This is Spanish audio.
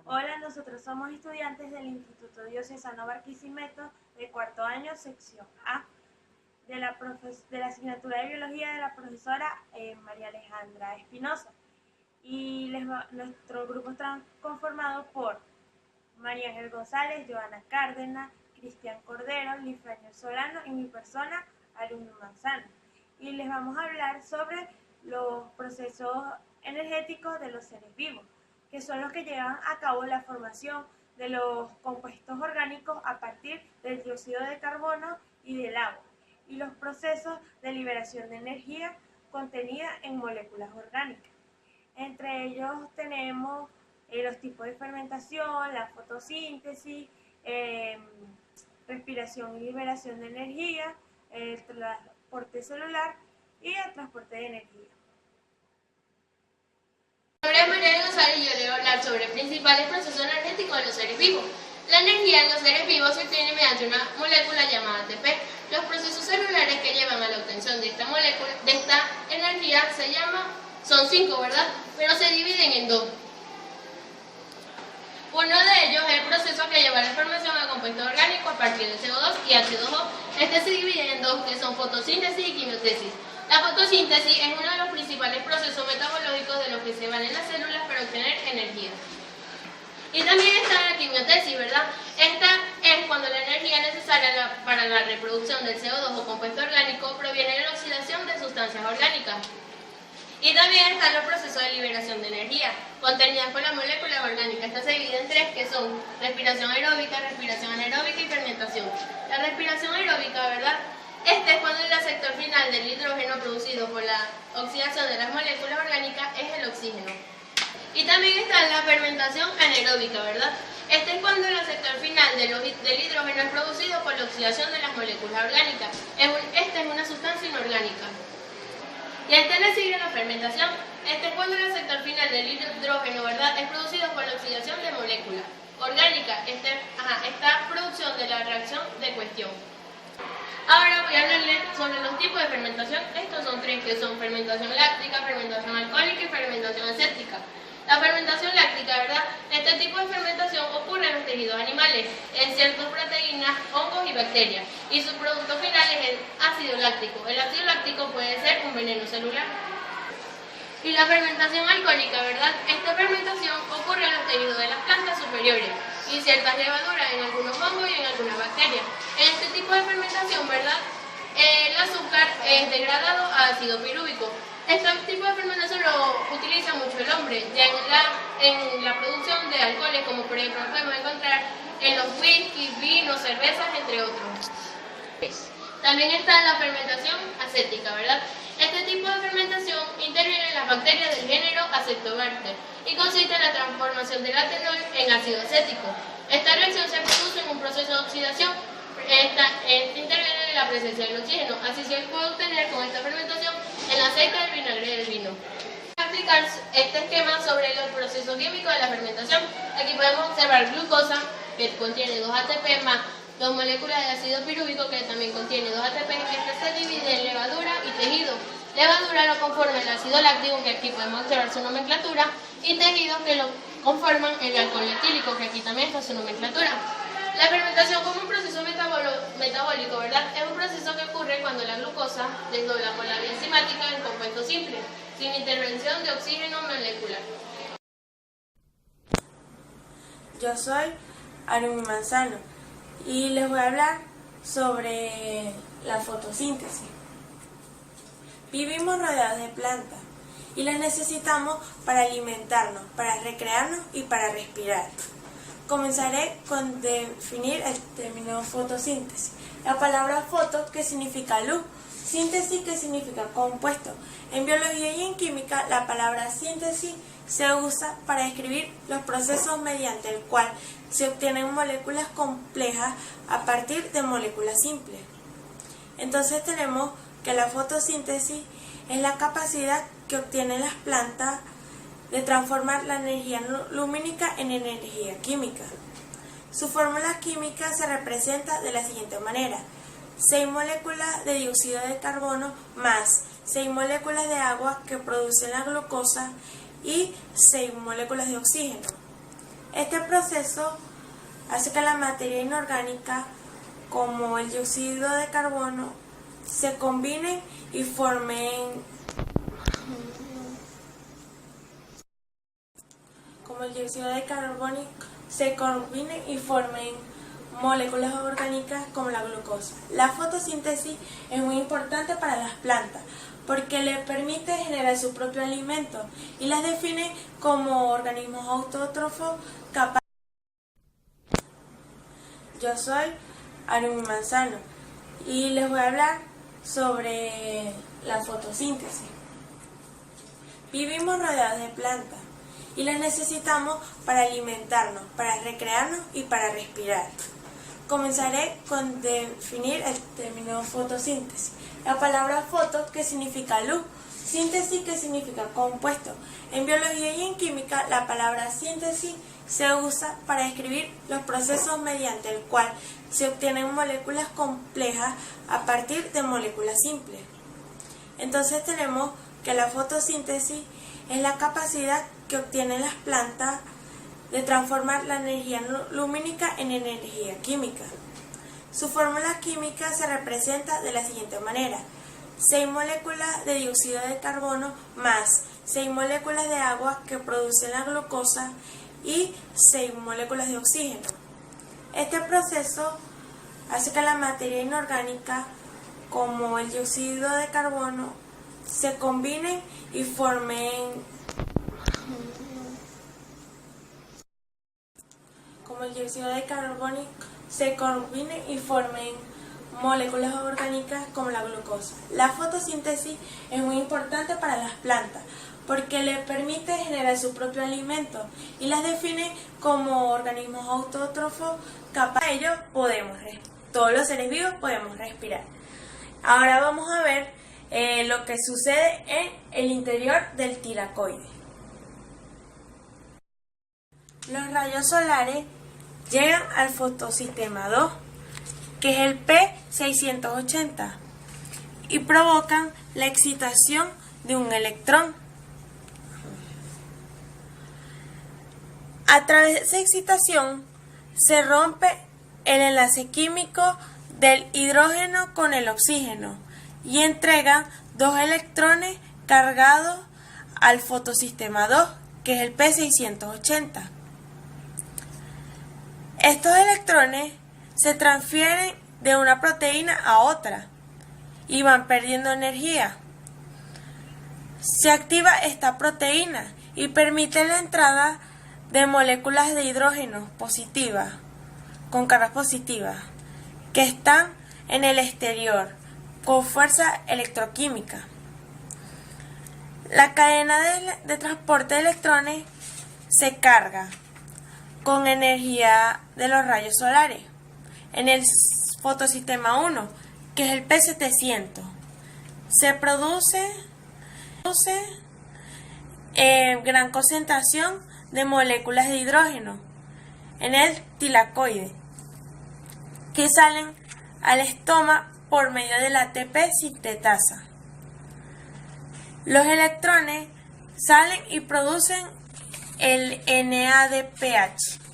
Hola, nosotros somos estudiantes del Instituto Diocesano Barquisimeto de cuarto año, sección A, de la asignatura de Biología de la profesora María Alejandra Espinosa. Y nuestro grupo está conformado por María Ángel González, Joana Cárdenas, Cristian Cordero, Lifraño Solano y mi persona, Arumi Manzano. Y les vamos a hablar sobre los procesos energéticos de los seres vivos, que son los que llevan a cabo la formación de los compuestos orgánicos a partir del dióxido de carbono y del agua, y los procesos de liberación de energía contenida en moléculas orgánicas. Entre ellos tenemos los tipos de fermentación, la fotosíntesis, respiración y liberación de energía, el transporte celular y el transporte de energía. Mi nombre es María González y yo le voy a hablar sobre los principales procesos energéticos de los seres vivos. La energía en los seres vivos se obtiene mediante una molécula llamada ATP. Los procesos celulares que llevan a la obtención de esta energía son 5, ¿verdad? Pero se dividen en 2. Uno de ellos es el proceso que lleva la formación a compuestos orgánicos a partir de CO2 y H2O. Este se divide en 2, que son fotosíntesis y quimiotesis. La fotosíntesis es uno de los principales procesos metabológicos de los que se valen las células para obtener energía. Y también está la quimiotesis, ¿verdad? Esta es cuando la energía necesaria para la reproducción del CO2 o compuesto orgánico proviene de la oxidación de sustancias orgánicas. Y también están los procesos de liberación de energía, contenidas por las moléculas orgánicas. Estas se dividen en 3, que son respiración aeróbica, respiración anaeróbica y fermentación. La respiración aeróbica, ¿verdad? Este es cuando el sector final del hidrógeno producido por la oxidación de las moléculas orgánicas es el oxígeno. Y también está la fermentación anaeróbica, ¿verdad? Este es cuando el sector final del hidrógeno es producido por la oxidación de las moléculas orgánicas. Esta es una sustancia inorgánica. Y a este le sigue la fermentación. Este es cuando el sector final del hidrógeno, ¿verdad?, es producido por la oxidación de moléculas orgánicas. Esta producción de la reacción de cuestión. Ahora voy a hablarles sobre los tipos de fermentación. Estos son 3, que son fermentación láctica, fermentación alcohólica y fermentación acética. La fermentación láctica, ¿verdad? Este tipo de fermentación ocurre en los tejidos animales, en ciertas proteínas, hongos y bacterias, y su producto final es el ácido láctico. El ácido láctico puede ser un veneno celular. Y la fermentación alcohólica, ¿verdad? Esta fermentación ocurre en los tejidos de las plantas superiores y ciertas levaduras en algunos hongos y en algunas bacterias. En este tipo de fermentación, ¿verdad?, el azúcar es degradado a ácido pirúvico. Este tipo de fermentación lo utiliza mucho el hombre, ya en la producción de alcoholes, como por ejemplo podemos encontrar en los whisky, vinos, cervezas, entre otros. También está la fermentación acética, ¿verdad? Este tipo de fermentación interviene en las bacterias del género Acetobacter y consiste en la transformación del etanol en ácido acético. Esta reacción se produce en un proceso de oxidación. Interviene en la presencia del oxígeno. Así se puede obtener con esta fermentación el aceite del vinagre del vino. Voy a explicar este esquema sobre los procesos químicos de la fermentación. Aquí podemos observar glucosa, que contiene 2 ATP más 2 moléculas de ácido pirúvico, que también contiene 2 ATP. Este se divide en levadura y tejido. Levadura lo conforma el ácido láctico, que aquí podemos observar su nomenclatura, y tejidos que lo conforman el alcohol etílico, que aquí también está su nomenclatura. La fermentación como un proceso metabólico, ¿verdad? Es un proceso que ocurre cuando la glucosa desdobla por la vía enzimática en compuesto simple, sin intervención de oxígeno molecular. Yo soy Arumi Manzano y les voy a hablar sobre la fotosíntesis. Vivimos rodeados de plantas y las necesitamos para alimentarnos, para recrearnos y para respirar. Comenzaré con definir el término fotosíntesis. La palabra foto, que significa luz, síntesis, que significa compuesto. En biología y en química, la palabra síntesis se usa para describir los procesos mediante el cual se obtienen moléculas complejas a partir de moléculas simples. Entonces tenemos que la fotosíntesis es la capacidad que obtienen las plantas de transformar la energía lumínica en energía química. Su fórmula química se representa de la siguiente manera: 6 moléculas de dióxido de carbono más 6 moléculas de agua que producen la glucosa y 6 moléculas de oxígeno. Este proceso hace que la materia inorgánica, como el dióxido de carbono, se combinen y formen moléculas orgánicas como la glucosa. La fotosíntesis es muy importante para las plantas porque le permite generar su propio alimento y las define como organismos autótrofos capaces. Yo soy Arumi Manzano y les voy a hablar sobre la fotosíntesis. Vivimos rodeados de plantas y las necesitamos para alimentarnos, para recrearnos y para respirar. Comenzaré con definir el término fotosíntesis. La palabra foto, que significa luz, síntesis, que significa compuesto. En biología y en química, la palabra síntesis se usa para describir los procesos mediante el cual se obtienen moléculas complejas a partir de moléculas simples. Entonces tenemos que la fotosíntesis es la capacidad que obtienen las plantas de transformar la energía lumínica en energía química. Su fórmula química se representa de la siguiente manera: 6 moléculas de dióxido de carbono más 6 moléculas de agua que producen la glucosa y 6 moléculas de oxígeno. Este proceso hace que la materia inorgánica, como el dióxido de carbono, se combinen y formen moléculas orgánicas como la glucosa. La fotosíntesis es muy importante para las plantas porque le permite generar su propio alimento y las define como organismos autótrofos capaces. De ello todos los seres vivos podemos respirar. Ahora vamos a ver lo que sucede en el interior del tilacoide. Los rayos solares llegan al fotosistema 2, que es el P680, y provocan la excitación de un electrón. A través de esa excitación se rompe el enlace químico del hidrógeno con el oxígeno y entrega 2 electrones cargados al fotosistema 2, que es el P680. Estos electrones se transfieren de una proteína a otra y van perdiendo energía. Se activa esta proteína y permite la entrada de moléculas de hidrógeno positivas, con cargas positivas, que están en el exterior con fuerza electroquímica. La cadena de transporte de electrones se carga con energía de los rayos solares en el fotosistema 1, que es el P700. Se produce gran concentración de moléculas de hidrógeno en el tilacoide, que salen al estoma por medio del ATP sintetasa. Los electrones salen y producen el NADPH.